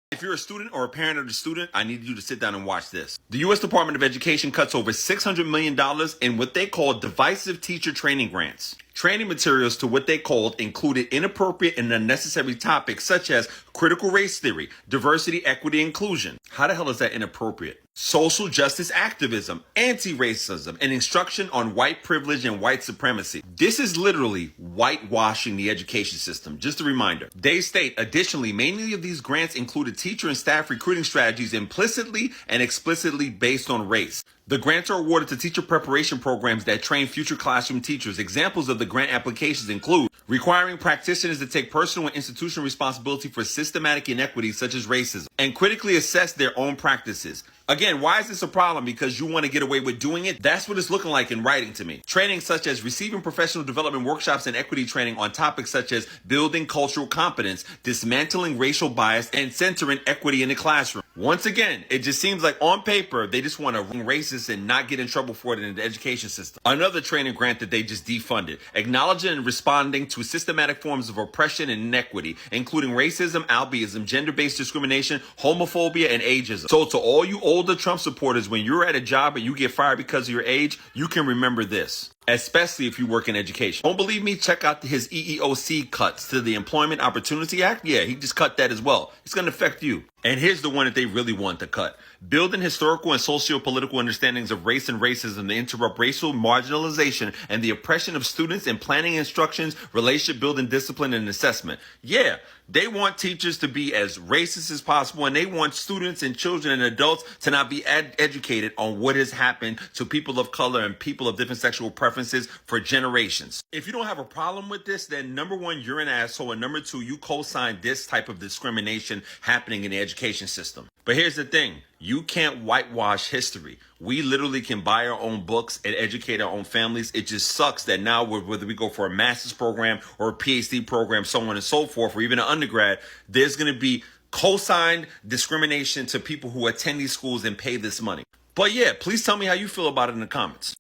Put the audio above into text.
If you're a student or a parent of the student, I need you to sit down and watch this. The U.S. Department of Education cuts over $600 million in what they call divisive teacher training grants. Training materials to what they called included inappropriate and unnecessary topics such as critical race theory, diversity, equity, inclusion. How the hell is that inappropriate? Social justice activism, anti-racism, and instruction on white privilege and white supremacy. This is literally whitewashing the education system. Just a reminder. They state, additionally, many of these grants included teacher and staff recruiting strategies implicitly and explicitly based on race. The grants are awarded to teacher preparation programs that train future classroom teachers. Examples of the grant applications include requiring practitioners to take personal and institutional responsibility for systematic inequities such as racism and critically assess their own practices. Again, why is this a problem? Because you want to get away with doing it? That's what it's looking like in writing to me. Training such as receiving professional development workshops and equity training on topics such as building cultural competence, dismantling racial bias, and centering equity in the classroom. Once again, it just seems like on paper, they just want to ring racist and not get in trouble for it in the education system. Another training grant that they just defunded, acknowledging and responding to systematic forms of oppression and inequity, including racism, albinism, gender-based discrimination, homophobia, and ageism. So to all you older Trump supporters, when you're at a job and you get fired because of your age, you can remember this. Especially if you work in education. Don't believe me? Check out his EEOC cuts to the Employment Opportunity Act. Yeah, he just cut that as well. It's going to affect you. And here's the one that they really want to cut. Building historical and socio-political understandings of race and racism to interrupt racial marginalization and the oppression of students in planning instructions, relationship building, discipline, and assessment. Yeah, they want teachers to be as racist as possible, and they want students and children and adults to not be educated on what has happened to people of color and people of different sexual preferences for generations. If you don't have a problem with this, then number one, you're an asshole, and number two, you co-sign this type of discrimination happening in the education system. But here's the thing. You can't whitewash history. We literally can buy our own books and educate our own families. It just sucks that now whether we go for a master's program or a PhD program, so on and so forth, or even an undergrad, there's going to be co-signed discrimination to people who attend these schools and pay this money. But yeah, please tell me how you feel about it in the comments.